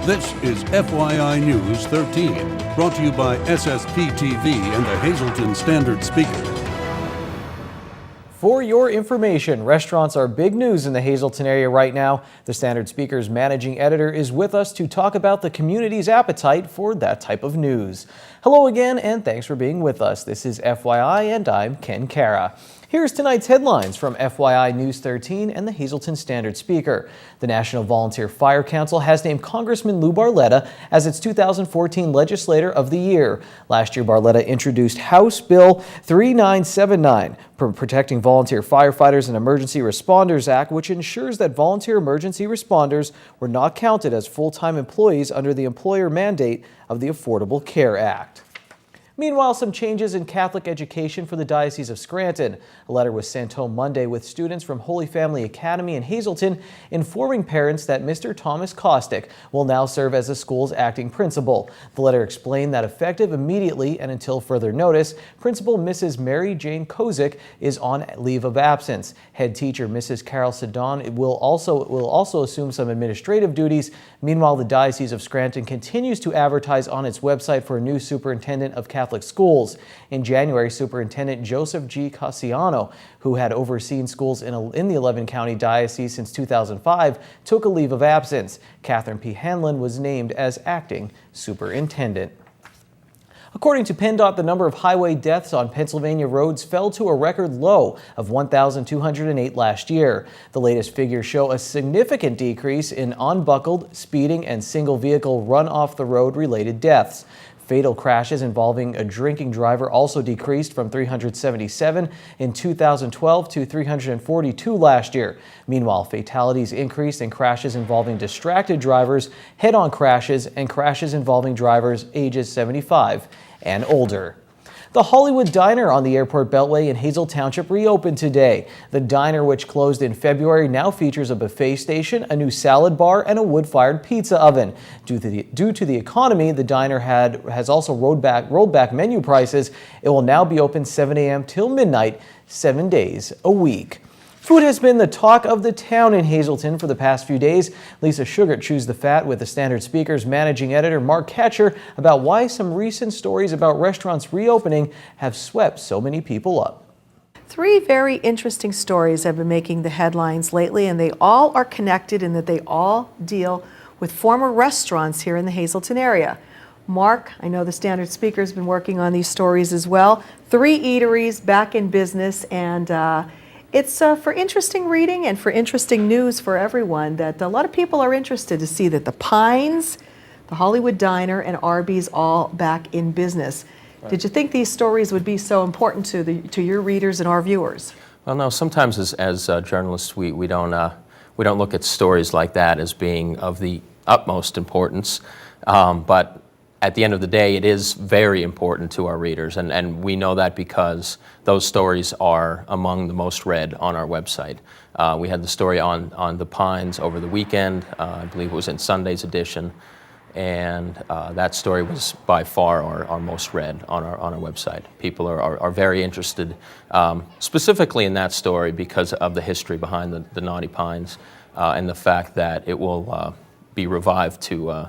This is FYI News 13, brought to you by SSPTV and the Hazleton Standard Speaker. For your information, restaurants are big news in the Hazleton area right now. The Standard Speaker's managing editor is with us to talk about the community's appetite for that type of news. Hello again, and thanks for being with us. This is FYI, and I'm Ken Cara. Here's tonight's headlines from FYI News 13 and the Hazleton Standard Speaker. The National Volunteer Fire Council has named Congressman Lou Barletta as its 2014 Legislator of the Year. Last year, Barletta introduced House Bill 3979, Protecting Volunteer Firefighters and Emergency Responders Act, which ensures that volunteer emergency responders were not counted as full-time employees under the employer mandate of the Affordable Care Act. Meanwhile, some changes in Catholic education for the Diocese of Scranton. A letter was sent home Monday with students from Holy Family Academy in Hazleton informing parents that Mr. Thomas Kostick will now serve as the school's acting principal. The letter explained that effective immediately and until further notice, Principal Mrs. Mary Jane Kozik is on leave of absence. Head teacher Mrs. Carol Sedon will also assume some administrative duties. Meanwhile, the Diocese of Scranton continues to advertise on its website for a new superintendent of Catholic schools. In January, Superintendent Joseph G. Cassiano, who had overseen schools in the 11-county diocese since 2005, took a leave of absence. Catherine P. Hanlon was named as acting superintendent. According to PennDOT, the number of highway deaths on Pennsylvania roads fell to a record low of 1,208 last year. The latest figures show a significant decrease in unbuckled, speeding, and single vehicle run-off-the-road related deaths. Fatal crashes involving a drinking driver also decreased from 377 in 2012 to 342 last year. Meanwhile, fatalities increased in crashes involving distracted drivers, head-on crashes, and crashes involving drivers ages 75 and older. The Hollywood Diner on the Airport Beltway in Hazel Township reopened today. The diner, which closed in February, now features a buffet station, a new salad bar, and a wood-fired pizza oven. Due to the economy, the diner has also rolled back menu prices. It will now be open 7 a.m. till midnight, 7 days a week. Food has been the talk of the town in Hazleton for the past few days. Lisa Sugar chews the fat with the Standard Speaker's managing editor Mark Ketcher about why some recent stories about restaurants reopening have swept so many people up. Three very interesting stories have been making the headlines lately, and they all are connected in that they all deal with former restaurants here in the Hazleton area. Mark, I know the Standard Speaker has been working on these stories as well. Three eateries back in business, and it's for interesting reading and for interesting news for everyone that a lot of people are interested to see that the Pines, the Hollywood Diner, and Arby's all back in business. Right. Did you think these stories would be so important to your readers and our viewers? Well, no. Sometimes as journalists, we don't look at stories like that as being of the utmost importance, but at the end of the day, it is very important to our readers, and we know that because those stories are among the most read on our website. We had the story on the Pines over the weekend. I believe it was in Sunday's edition, and that story was by far our most read on our website. People are very interested, specifically in that story because of the history behind the Naughty Pines and the fact that it will be revived to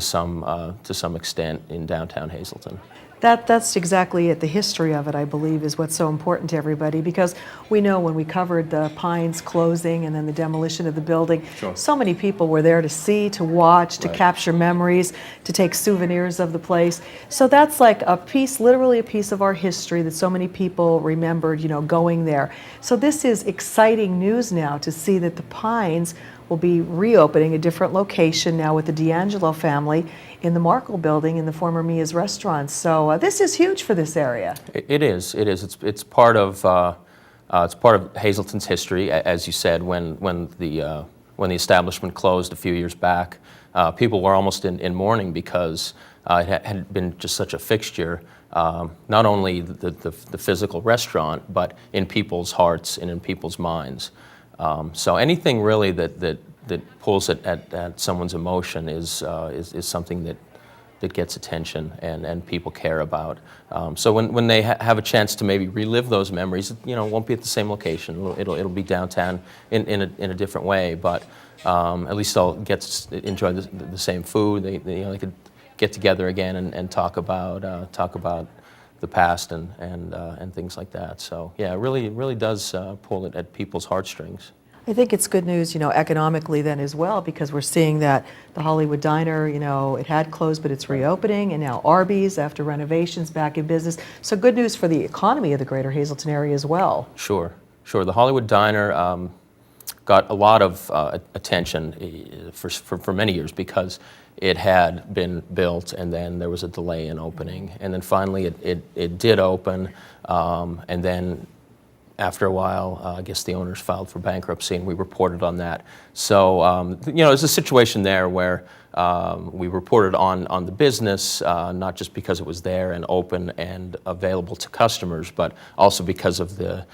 some extent in downtown Hazleton. That's exactly it. The history of it, I believe, is what's so important to everybody, because we know when we covered the Pines closing and then the demolition of the building, sure, so many people were there to see, to watch, to capture memories, to take souvenirs of the place. So that's like a piece, literally a piece of our history that so many people remembered, going there. So this is exciting news now to see that the Pines will be reopening a different location now with the D'Angelo family in the Markle building in the former Mia's restaurants. So this is huge for this area. It is. It's part of Hazleton's history, as you said. When the establishment closed a few years back, people were almost in mourning because it had been just such a fixture, not only the physical restaurant, but in people's hearts and in people's minds. So anything really that pulls at someone's emotion is something that that gets attention and people care about. So when they have a chance to maybe relive those memories, it won't be at the same location. It'll be downtown in a different way, but at least they'll get to enjoy the same food. They could get together again and talk about the past and things like that. So yeah, it really does pull it at people's heartstrings. I think it's good news, economically then as well, because we're seeing that the Hollywood Diner, it had closed, but it's reopening, and now Arby's, after renovations, back in business. So good news for the economy of the greater Hazleton area as well. Sure. The Hollywood Diner got a lot of attention for many years because it had been built and then there was a delay in opening. And then finally it did open, and then after a while, I guess the owners filed for bankruptcy, and we reported on that. So, there's a situation there where we reported on the business, not just because it was there and open and available to customers, but also because of the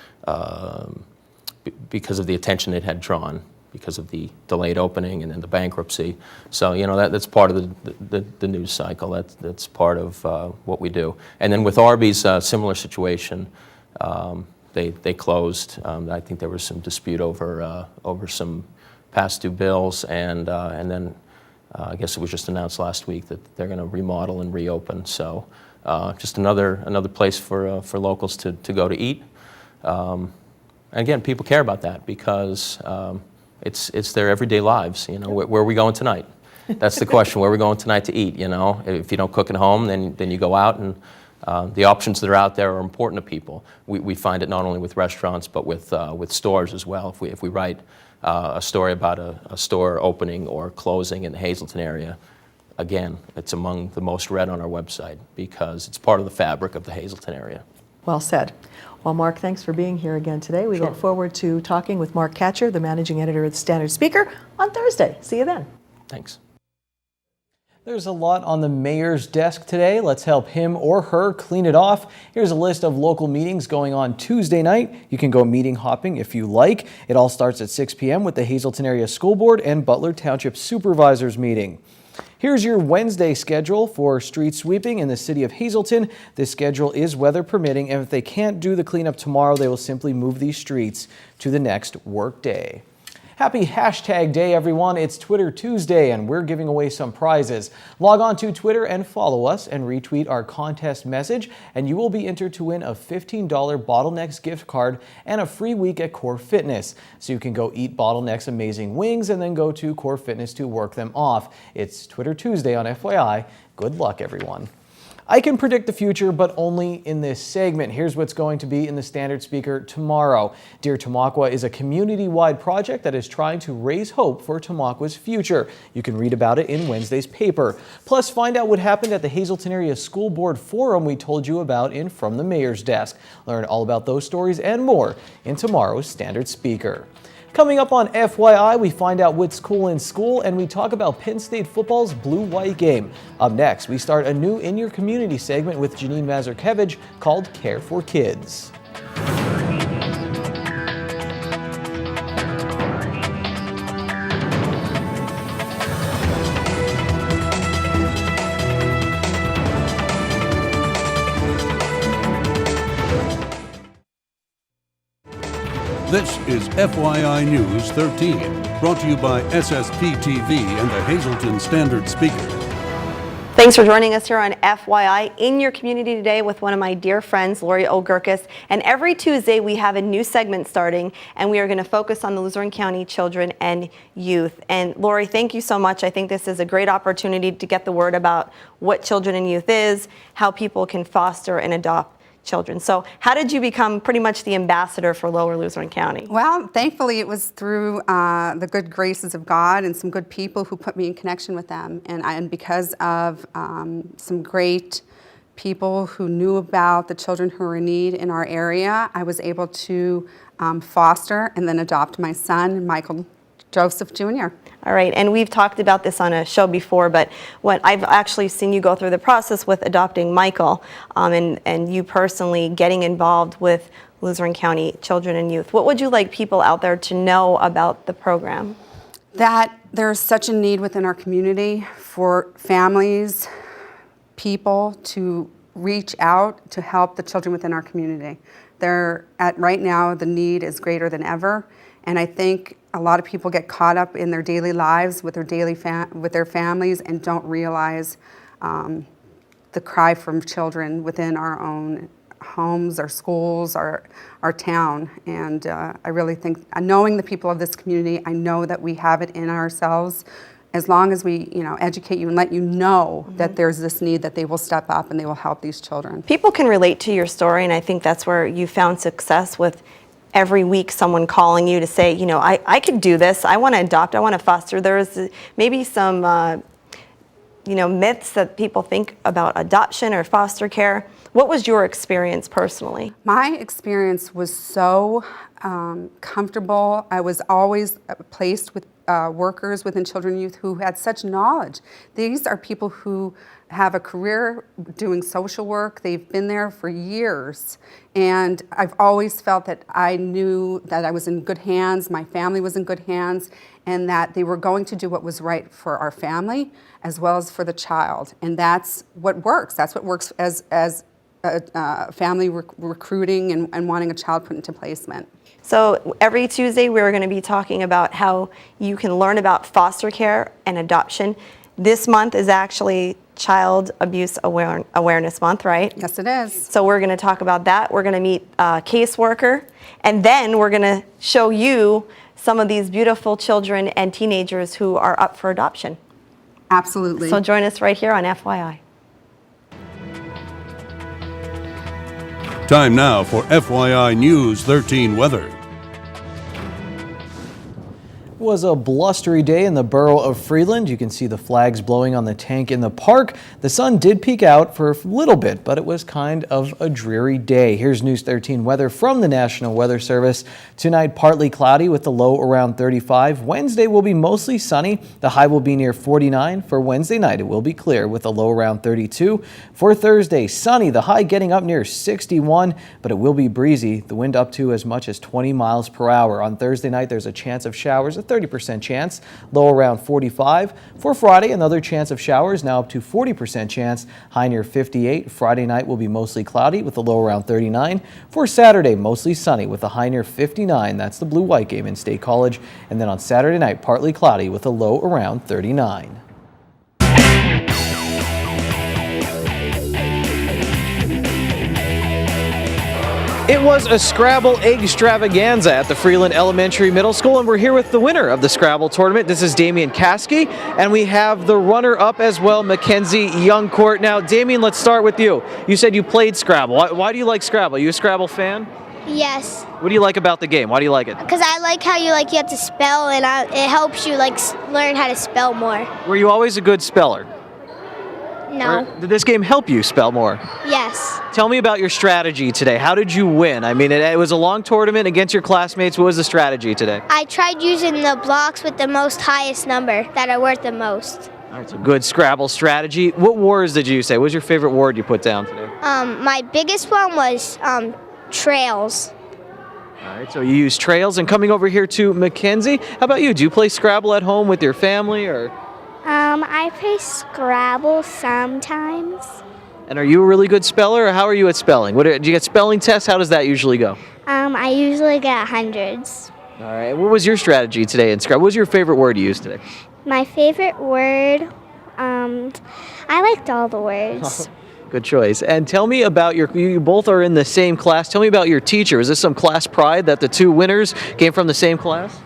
attention it had drawn, because of the delayed opening and then the bankruptcy. So, that's part of the news cycle. That's part of what we do. And then with Arby's, similar situation. They closed. I think there was some dispute over some past due bills, and then I guess it was just announced last week that they're going to remodel and reopen. So just another place for locals to go to eat. And again, people care about that because it's their everyday lives. Where are we going tonight? That's the question. Where are we going tonight to eat? If you don't cook at home, then you go out, and the options that are out there are important to people. We find it not only with restaurants, but with stores as well. If we write a story about a store opening or closing in the Hazleton area, again, it's among the most read on our website because it's part of the fabric of the Hazleton area. Well said. Well, Mark, thanks for being here again today. We look forward to talking with Mark Katcher, the managing editor of the Standard Speaker, on Thursday. See you then. Thanks. There's a lot on the mayor's desk today. Let's help him or her clean it off. Here's a list of local meetings going on Tuesday night. You can go meeting hopping if you like. It all starts at 6 p.m. with the Hazleton Area School Board and Butler Township Supervisors meeting. Here's your Wednesday schedule for street sweeping in the city of Hazleton. This schedule is weather permitting, and if they can't do the cleanup tomorrow, they will simply move these streets to the next work day. Happy hashtag day, everyone. It's Twitter Tuesday, and we're giving away some prizes. Log on to Twitter and follow us and retweet our contest message, and you will be entered to win a $15 Bottlenecks gift card and a free week at Core Fitness. So you can go eat Bottlenecks amazing wings and then go to Core Fitness to work them off. It's Twitter Tuesday on FYI. Good luck, everyone. I can predict the future, but only in this segment. Here's what's going to be in the Standard Speaker tomorrow. Dear Tamaqua is a community-wide project that is trying to raise hope for Tamaqua's future. You can read about it in Wednesday's paper. Plus, find out what happened at the Hazleton Area School Board Forum we told you about in From the Mayor's Desk. Learn all about those stories and more in tomorrow's Standard Speaker. Coming up on FYI, we find out what's cool in school, and we talk about Penn State football's blue-white game. Up next, we start a new In Your Community segment with Janine Mazurkevich called Care for Kids. This is FYI News 13, brought to you by SSPTV and the Hazleton Standard Speaker. Thanks for joining us here on FYI in your community today with one of my dear friends, Lori O'Gurkis. And every Tuesday we have a new segment starting, and we are going to focus on the Luzerne County children and youth. And Lori, thank you so much. I think this is a great opportunity to get the word about what children and youth is, how people can foster and adopt children. So how did you become pretty much the ambassador for Lower Luzerne County? Well, thankfully it was through the good graces of God and some good people who put me in connection with them. And because of some great people who knew about the children who were in need in our area, I was able to foster and then adopt my son, Michael Joseph Jr. All right, and we've talked about this on a show before, but what I've actually seen you go through the process with adopting Michael, and you personally getting involved with Luzerne County children and youth. What would you like people out there to know about the program? That there's such a need within our community for families people to reach out to help the children within our community. Right now, the need is greater than ever, and I think a lot of people get caught up in their daily lives with their families and don't realize the cry from children within our own homes, our schools, our town. And I really think, knowing the people of this community, I know that we have it in ourselves. As long as we, educate you and let you know that there's this need, that they will step up and they will help these children. People can relate to your story, and I think that's where you found success with every week someone calling you to say, I could do this, I want to adopt, I want to foster. There's maybe some, myths that people think about adoption or foster care. What was your experience personally? My experience was so comfortable. I was always placed with workers within children and youth who had such knowledge. These are people who have a career doing social work. They've been there for years. And I've always felt that I knew that I was in good hands, my family was in good hands, and that they were going to do what was right for our family as well as for the child. And that's what works. That's what works as family recruiting and wanting a child put into placement. So every Tuesday we're going to be talking about how you can learn about foster care and adoption. This month is actually Child Abuse Awareness Month, right? Yes, it is. So we're going to talk about that. We're going to meet a caseworker, and then we're going to show you some of these beautiful children and teenagers who are up for adoption. Absolutely. So join us right here on FYI. Time now for FYI News 13 weather. It was a blustery day in the borough of Freeland. You can see the flags blowing on the tank in the park. The sun did peek out for a little bit, but it was kind of a dreary day. Here's News 13 weather from the National Weather Service. Tonight, partly cloudy with the low around 35. Wednesday will be mostly sunny. The high will be near 49. For Wednesday night, it will be clear with a low around 32. For Thursday, sunny, the high getting up near 61, but it will be breezy. The wind up to as much as 20 miles per hour. On Thursday night, there's a chance of showers, a 30% chance, low around 45. For Friday, another chance of showers, now up to 40% chance, high near 58. Friday night will be mostly cloudy with a low around 39. For Saturday, mostly sunny with a high near 59. That's the blue-white game in State College. And then on Saturday night, partly cloudy with a low around 39. It was a Scrabble egg extravaganza at the Freeland Elementary Middle School, and we're here with the winner of the Scrabble tournament. This is Damien Caskey, and we have the runner-up as well, Mackenzie Youngcourt. Now, Damien, let's start with you. You said you played Scrabble. Why do you like Scrabble? Are you a Scrabble fan? Yes. What do you like about the game? Why do you like it? Because I like how you have to spell, and it helps you learn how to spell more. Were you always a good speller? No. Or did this game help you spell more? Yes. Tell me about your strategy today. How did you win? I mean, it was a long tournament against your classmates. What was the strategy today? I tried using the blocks with the most highest number that are worth the most. All right, so good Scrabble strategy. What words did you say? What was your favorite word you put down today? My biggest one was trails. All right, so you use trails. And coming over here to Mackenzie, how about you? Do you play Scrabble at home with your family, or? I play Scrabble sometimes. And are you a really good speller, or how are you at spelling? Do you get spelling tests? How does that usually go? I usually get hundreds. All right, what was your strategy today in Scrabble? What was your favorite word you used today? My favorite word, I liked all the words. Good choice. And tell me about you both are in the same class. Tell me about your teacher. Is this some class pride that the two winners came from the same class?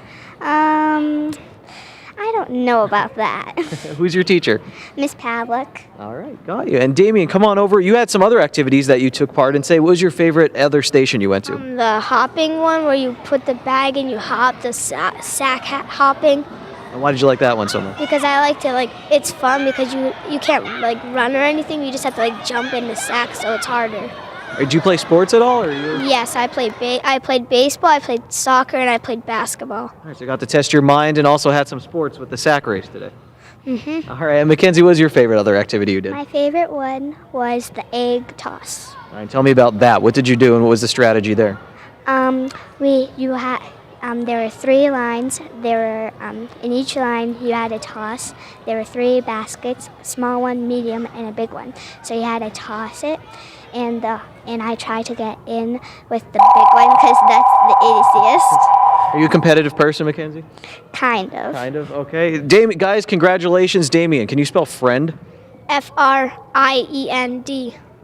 I don't know about that. Who's your teacher? Miss Pavlik. All right, got you. And Damien, come on over. You had some other activities that you took part in. Say, what was your favorite other station you went to? The hopping one where you put the bag and you hop, the sack hopping. And why did you like that one so much? Because I like to, it's fun because you can't, run or anything. You just have to, jump in the sack, so it's harder. Did you play sports at all? Or Yes, I played baseball, I played soccer, and I played basketball. All right, so you got to test your mind and also had some sports with the sack race today. Mm-hmm. All right, and Mackenzie, what was your favorite other activity you did? My favorite one was the egg toss. All right, tell me about that. What did you do and what was the strategy there? There were 3 lines. In each line you had a toss. There were 3 baskets, a small one, medium, and a big one. So you had to toss it, and I tried to get in with the big one because that's the easiest. Are you a competitive person, Mackenzie? Kind of. Kind of, okay. Guys, congratulations, Damien. Can you spell friend? FRIEND.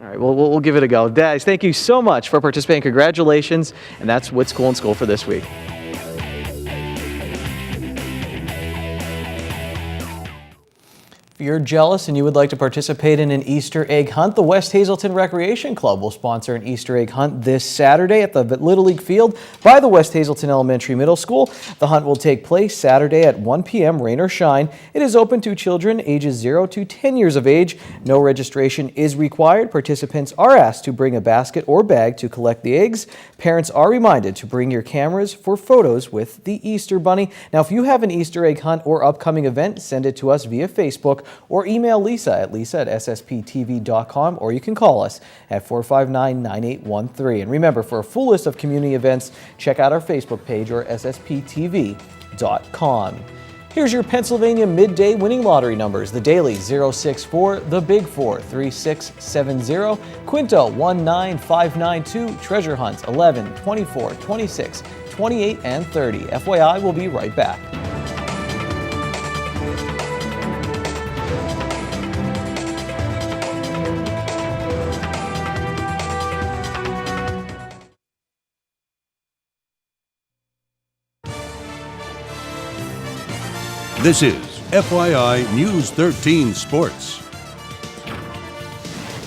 All right, well, we'll give it a go. Guys, thank you so much for participating. Congratulations. And that's What's Cool in School for this week. If you're jealous and you would like to participate in an Easter egg hunt, the West Hazelton Recreation Club will sponsor an Easter egg hunt this Saturday at the Little League Field by the West Hazelton Elementary Middle School. The hunt will take place Saturday at 1 p.m., rain or shine. It is open to children ages 0 to 10 years of age. No registration is required. Participants are asked to bring a basket or bag to collect the eggs. Parents are reminded to bring your cameras for photos with the Easter Bunny. Now, if you have an Easter egg hunt or upcoming event, send it to us via Facebook or email Lisa at lisa@ssptv.com, or you can call us at 459-9813. And remember, for a full list of community events, check out our Facebook page or ssptv.com. Here's your Pennsylvania midday winning lottery numbers. The Daily 064, the Big 4 3670, Quinto 19592, Treasure Hunt 11, 24, 26, 28, and 30. FYI, we'll be right back. This is FYI News 13 Sports.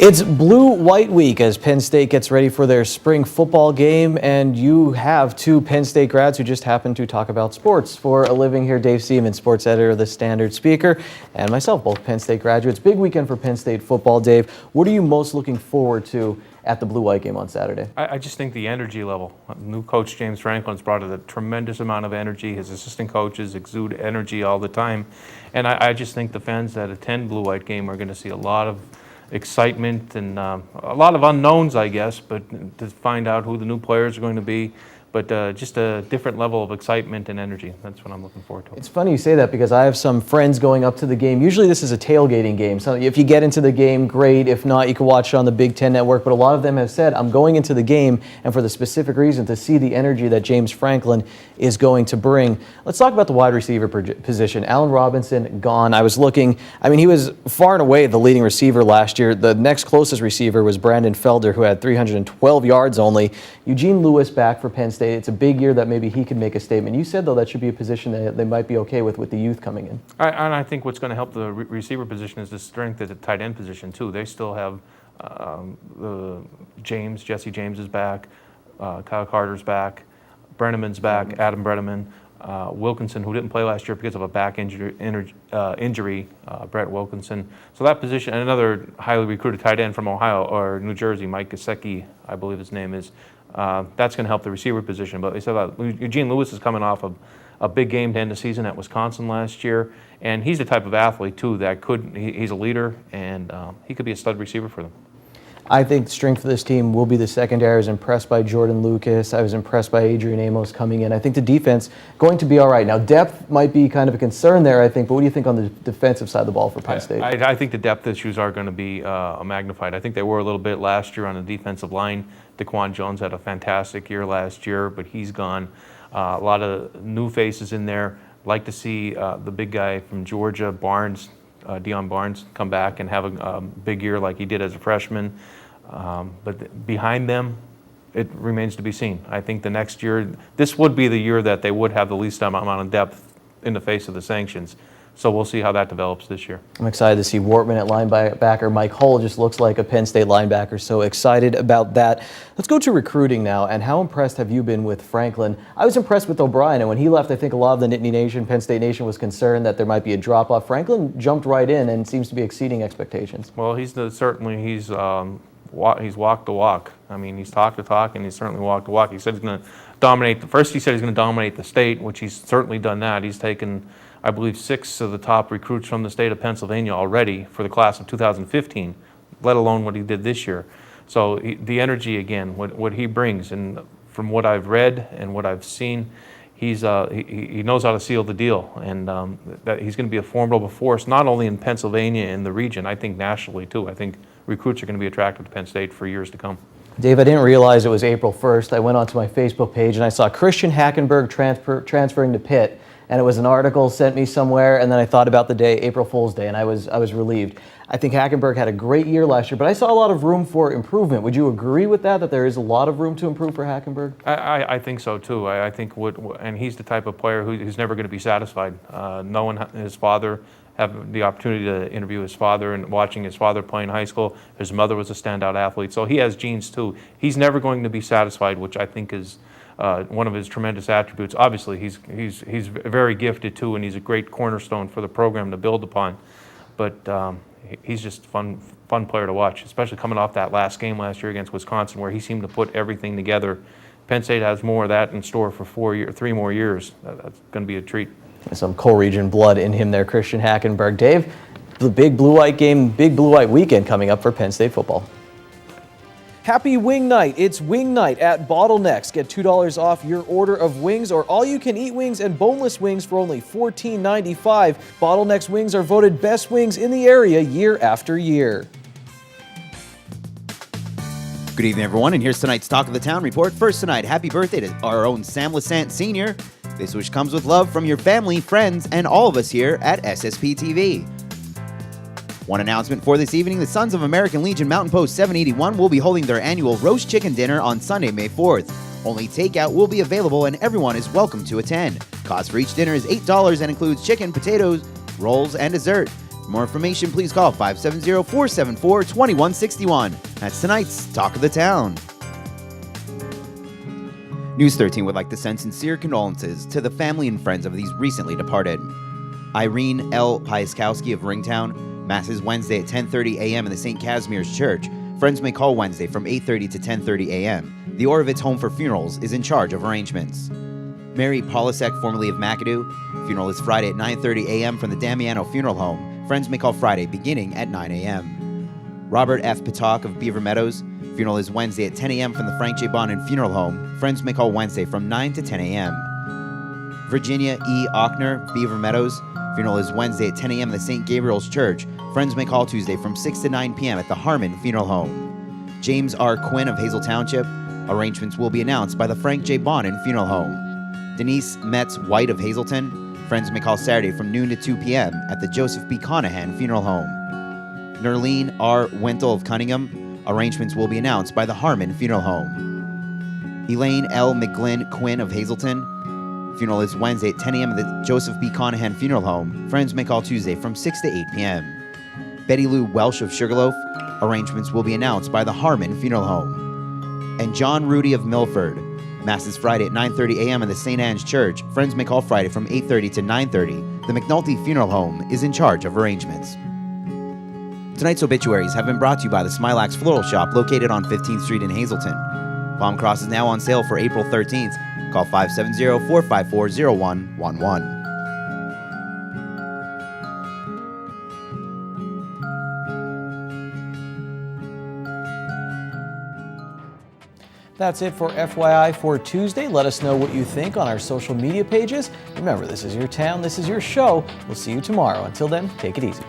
It's Blue-White Week as Penn State gets ready for their spring football game, and you have 2 Penn State grads who just happen to talk about sports for a living here. Dave Seaman, sports editor of the Standard Speaker, and myself, both Penn State graduates. Big weekend for Penn State football. Dave, what are you most looking forward to at the Blue-White game on Saturday? I just think the energy level. New coach James Franklin's brought a tremendous amount of energy. His assistant coaches exude energy all the time. And I just think the fans that attend Blue-White game are going to see a lot of excitement and a lot of unknowns, I guess, but to find out who the new players are going to be. But just a different level of excitement and energy. That's what I'm looking forward to. It's funny you say that because I have some friends going up to the game. Usually this is a tailgating game. So if you get into the game, great. If not, you can watch it on the Big Ten Network. But a lot of them have said, I'm going into the game and for the specific reason to see the energy that James Franklin is going to bring. Let's talk about the wide receiver position. Allen Robinson, gone. I was looking. I mean, he was far and away the leading receiver last year. The next closest receiver was Brandon Felder, who had 312 yards only. Eugene Lewis back for Penn State. It's a big year that maybe he could make a statement. You said, though, that should be a position that they might be okay with the youth coming in. And I think what's going to help the receiver position is the strength at the tight end position, too. They still have Jesse James is back, Kyle Carter's back, Brenneman's back, Adam Brenneman, Wilkinson, who didn't play last year because of a back injury, Brett Wilkinson. So that position, and another highly recruited tight end from Ohio or New Jersey, Mike Gesicki, I believe his name is. That's going to help the receiver position. But they said that Eugene Lewis is coming off of a big game to end the season at Wisconsin last year, and he's the type of athlete too that he's a leader, and he could be a stud receiver for them. I think the strength of this team will be the secondary. I was impressed by Jordan Lucas. I was impressed by Adrian Amos coming in. I think the defense going to be all right. Now, depth might be kind of a concern there, I think, but what do you think on the defensive side of the ball for Penn State? I think the depth issues are going to be magnified. I think they were a little bit last year on the defensive line. Daquan Jones had a fantastic year last year, but he's gone. A lot of new faces in there. Like to see the big guy from Georgia, Barnes, Deion Barnes, come back and have a big year like he did as a freshman. But behind them, it remains to be seen. I think the next year, this would be the year that they would have the least amount of depth in the face of the sanctions. So we'll see how that develops this year. I'm excited to see Wortman at linebacker. Mike Hull just looks like a Penn State linebacker, so excited about that. Let's go to recruiting now, and how impressed have you been with Franklin? I was impressed with O'Brien, and when he left, I think a lot of the Nittany Nation, Penn State Nation, was concerned that there might be a drop-off. Franklin jumped right in and seems to be exceeding expectations. Well, he's walked the walk. I mean, he's talked the talk, and he's certainly walked the walk. He said he's going to dominate. First, he said he's going to dominate the state, which he's certainly done that. He's taken, I believe, 6 of the top recruits from the state of Pennsylvania already for the class of 2015, let alone what he did this year. So the energy, again, what he brings, and from what I've read and what I've seen, he knows how to seal the deal, and that he's going to be a formidable force, not only in Pennsylvania and the region, I think nationally too. I think recruits are going to be attracted to Penn State for years to come. Dave, I didn't realize it was April 1st. I went onto my Facebook page and I saw Christian Hackenberg transferring to Pitt, and it was an article sent me somewhere, and then I thought about the day, April Fool's Day, and I was relieved. I think Hackenberg had a great year last year, but I saw a lot of room for improvement. Would you agree with that there is a lot of room to improve for Hackenberg? I think so too. I think and he's the type of player who's never going to be satisfied. Knowing his father, having the opportunity to interview his father and watching his father play in high school, his mother was a standout athlete, so he has genes too. He's never going to be satisfied, which I think is one of his tremendous attributes. Obviously, he's very gifted too, and he's a great cornerstone for the program to build upon. But he's just a fun player to watch, especially coming off that last game last year against Wisconsin, where he seemed to put everything together. Penn State has more of that in store for 3 more years. That's going to be a treat. Some Coal-Region blood in him there, Christian Hackenberg. Dave, the big blue-white game, big blue-white weekend coming up for Penn State football. Happy Wing Night. It's Wing Night at Bottlenecks. Get $2 off your order of wings or all-you-can-eat wings and boneless wings for only $14.95. Bottlenecks wings are voted best wings in the area year after year. Good evening, everyone, and here's tonight's Talk of the Town report. First tonight, happy birthday to our own Sam Lassant Sr. This wish comes with love from your family, friends, and all of us here at SSPTV. One announcement for this evening, the Sons of American Legion Mountain Post 781 will be holding their annual roast chicken dinner on Sunday, May 4th. Only takeout will be available and everyone is welcome to attend. Cost for each dinner is $8 and includes chicken, potatoes, rolls, and dessert. For more information, please call 570-474-2161. That's tonight's Talk of the Town. News 13 would like to send sincere condolences to the family and friends of these recently departed. Irene L. Pieskowski of Ringtown. Mass is Wednesday at 10:30 a.m. in the St. Casimir's Church. Friends may call Wednesday from 8:30 to 10:30 a.m. The Orovitz Home for Funerals is in charge of arrangements. Mary Polisek, formerly of McAdoo. Funeral is Friday at 9:30 a.m. from the Damiano Funeral Home. Friends may call Friday beginning at 9 a.m. Robert F. Patak of Beaver Meadows. Funeral is Wednesday at 10 a.m. from the Frank J. Bonin Funeral Home. Friends may call Wednesday from 9 to 10 a.m. Virginia E. Ochner, Beaver Meadows. Funeral is Wednesday at 10 a.m. at the St. Gabriel's Church. Friends may call Tuesday from 6 to 9 p.m. at the Harmon Funeral Home. James R. Quinn of Hazel Township. Arrangements will be announced by the Frank J. Bonin Funeral Home. Denise Metz White of Hazelton. Friends may call Saturday from noon to 2 p.m. at the Joseph B. Conahan Funeral Home. Nerlene R. Wintle of Cunningham. Arrangements will be announced by the Harmon Funeral Home. Elaine L. McGlynn Quinn of Hazelton. Funeral is Wednesday at 10 a.m. at the Joseph B. Conahan Funeral Home. Friends may call Tuesday from 6 to 8 p.m. Betty Lou Welsh of Sugarloaf. Arrangements will be announced by the Harmon Funeral Home. And John Rudy of Milford. Mass is Friday at 9:30 a.m. in the St. Anne's Church. Friends may call Friday from 8:30 to 9:30. The McNulty Funeral Home is in charge of arrangements. Tonight's obituaries have been brought to you by the Smilax Floral Shop located on 15th Street in Hazleton. Palm Cross is now on sale for April 13th. Call 570-454-0111. That's it for FYI for Tuesday. Let us know what you think on our social media pages. Remember, this is your town, this is your show. We'll see you tomorrow. Until then, take it easy.